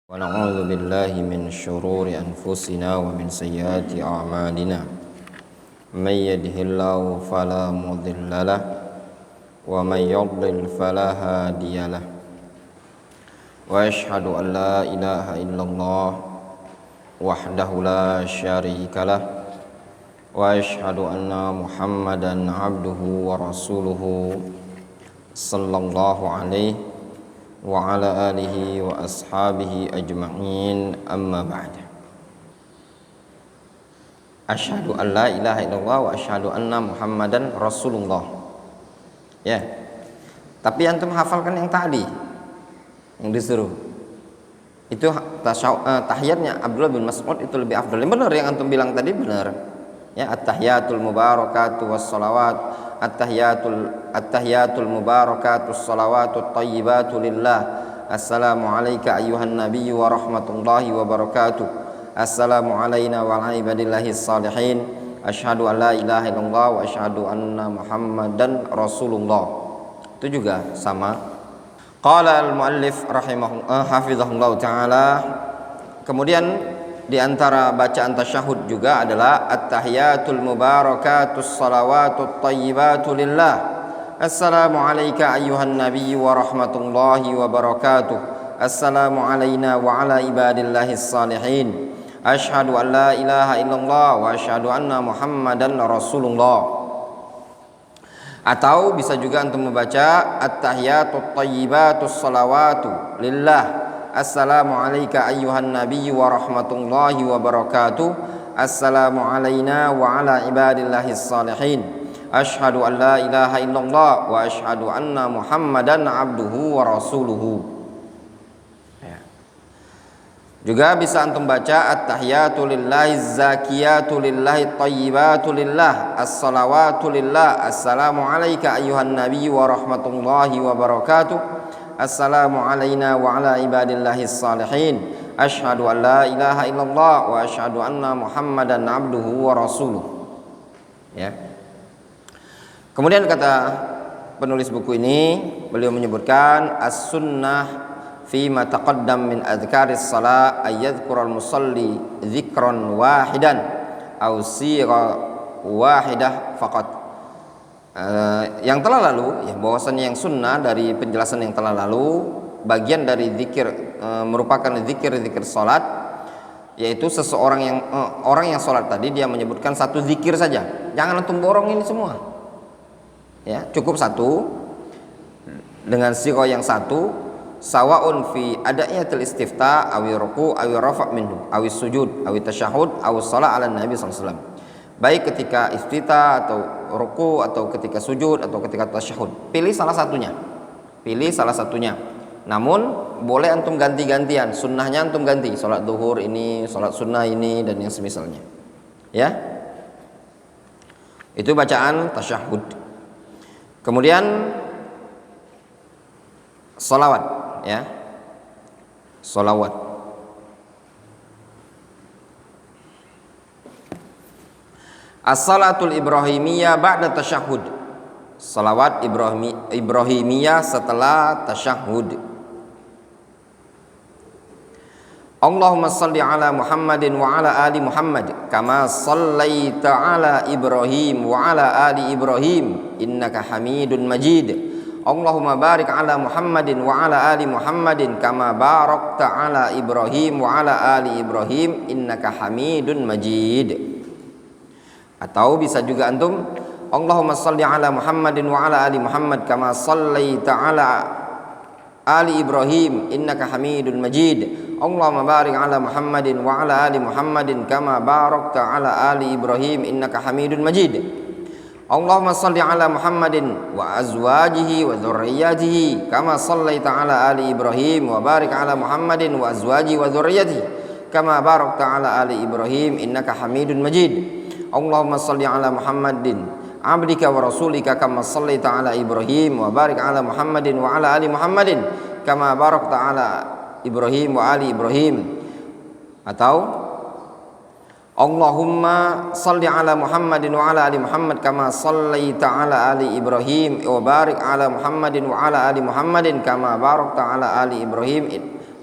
ونعوذ بالله من شرور أنفسنا ومن سيئات أعمالنا من يهده الله فلا مضل له ومن يضلل فلا هادي له وأشهد أن لا إله إلا الله وحده لا شريك له وأشهد أن محمدا عبده ورسوله صلى الله عليه wa ala alihi wa ashabihi ajma'in, amma ba'd. Asyhadu an la ilaha illallah wa asyhadu anna Muhammadan Rasulullah. Ya. Tapi antum hafalkan yang tadi yang disuruh. Itu tahiyatnya Abdullah bin Mas'ud itu lebih afdal. Benar yang antum bilang tadi benar. Ya, at-tahiyatul mubarakatu was-shalawat at-tahiyatul mubarakatus salawatut thayyibatu lillah. Assalamu alayka ayyuhan nabiyyu wa rahmatullahi wa barakatuh. Assalamu alayna wa ala ibadillahis salihin. Asyhadu an la ilaha illallah wa asyhadu anna Muhammadan Rasulullah. Itu juga sama. Qala al-muallif hafizahullah taala. Kemudian di antara bacaan tasyahud juga adalah at-tahiyatul mubarakatus salawatut thayyibatu lillah. Assalamu alayka ayyuhan nabiyyu wa rahmatullahi wa barakatuh. Assalamu alayna wa ala ibadillahis salihin. Asyhadu an la ilaha illallah wa asyhadu anna Muhammadan Rasulullah. Atau bisa juga untuk membaca at-tahiyatut thayyibatus salawatu lillah. Assalamu alayka ayyuhan nabiyyu wa rahmatullahi wa barakatuh. Assalamu alayna wa ala ibadillahis salihin. Asyhadu an la ilaha illallah wa asyhadu anna Muhammadan abduhu wa rasuluhu. Ya. Juga bisa antum baca at-tahiyatu lillahi zakiyatu lillahi thayyibatu lillah. As-salawatu lillah. Assalamu alayka ayyuhan nabiyyu wa rahmatullahi wa barakatuh. Assalamu alayna wa ala ibadillahis salihin. Asyhadu an la ilaha illallah wa asyhadu anna Muhammadan abduhu wa rasuluh. Ya. Kemudian kata penulis buku ini, beliau menyebutkan as-sunnah fi ma taqaddam min adhkaris shalah ayyadhkural musalli dzikran wahidan aw sigha wahidah faqat. Yang telah lalu, ya, bahwasannya yang sunnah dari penjelasan yang telah lalu, bagian dari zikir merupakan zikir salat, yaitu seseorang yang orang yang salat tadi dia menyebutkan satu zikir saja, jangan antum borong ini semua, ya, cukup satu dengan sighah yang satu, sawaun fi ada'iyatil istifta awi ruku awi rafa' minhu awi sujud awi tasyahud awi shalah ala nabi sallallahu alaihi wasallam, baik ketika iftitah atau ruku atau ketika sujud atau ketika tasyahud. Pilih salah satunya. Namun boleh antum ganti-gantian. Sunnahnya antum ganti. Salat zuhur ini, salat sunnah ini, dan yang semisalnya. Ya. Itu bacaan tasyahud. Kemudian sholawat, ya. Sholawat. As-salatul ibrahimiyah ba'da tasyahud. Salawat ibrahimiyah setelah tasyahud. Allahumma salli ala Muhammadin wa ala ali Muhammad kama sallaita ala Ibrahim wa ala ali Ibrahim innaka Hamidun Majid. Allahumma barik ala Muhammadin wa ala ali Muhammadin kama barakta ala Ibrahim wa ala ali Ibrahim innaka Hamidun Majid. Atau bisa juga antum Allahumma salli ala Muhammadin wa ala ali Muhammad kama sallaita ala ali Ibrahim innaka Hamidun Majid. Allahumma barik ala Muhammadin wa ala ali Muhammadin kama barakta ala ali Ibrahim innaka Hamidun Majid. Allahumma salli ala Muhammadin wa azwajihi wa dzurriyyatihi kama sallaita ala ali Ibrahim wa barik ala Muhammadin wa azwajihi wa dzurriyyatihi kama barakta ala ali Ibrahim innaka Hamidun Majid. Allahumma salli ala Muhammadin abdika wa rasulika kama sallaita ala Ibrahim wa barik ala Muhammadin wa ala ali Muhammadin kama barakta ala Ibrahim wa ali Ibrahim. Atau Allahumma salli ala Muhammadin wa ala ali Muhammad kama sallaita ala ali Ibrahim wa barik ala Muhammadin wa ala ali Muhammadin kama barakta ala ali Ibrahim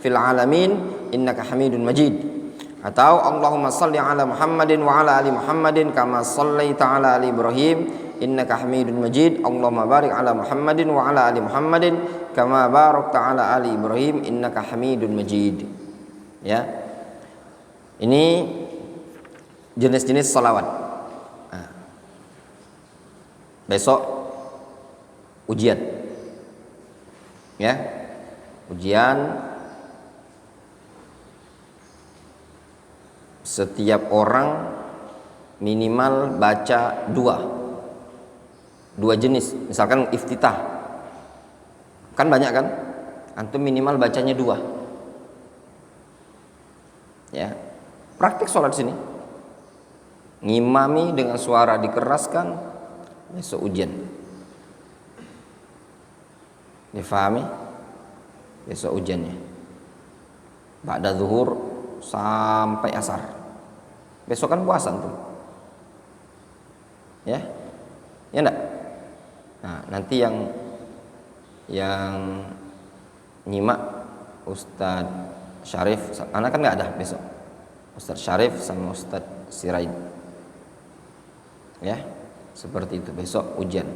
fil alamin innaka Hamidun Majid. Atau Allahumma salli ala Muhammadin wa ala ali Muhammadin kama sallaita ala ali Ibrahim innaka Hamidun Majid. Allahumma barik ala Muhammadin wa ala ali Muhammadin kama barakta ala ali Ibrahim innaka Hamidun Majid. Ya. Ini jenis-jenis salawat. Nah. Besok ujian. Ya. Ujian setiap orang minimal baca dua jenis. Misalkan iftitah, kan banyak kan, antum minimal bacanya 2. Ya, praktik sholat sini, ngimami dengan suara dikeraskan, besok ujian. Difahami? Besok ujiannya ba'da zuhur sampai asar. Besok kan puasa tuh. Ya. Ya enggak? Nah, nanti yang nyimak Ustadz Syarif, anak kan enggak ada besok. Ustadz Syarif sama Ustadz Sirain. Ya. Seperti itu, besok ujian.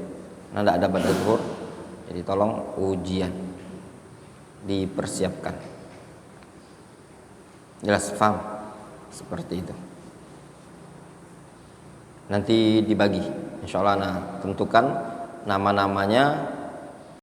Nah, enggak ada ba'da zuhur. Jadi tolong ujian dipersiapkan. Jelas, paham? Seperti itu. Nanti dibagi, insya Allah. Nah, tentukan nama-namanya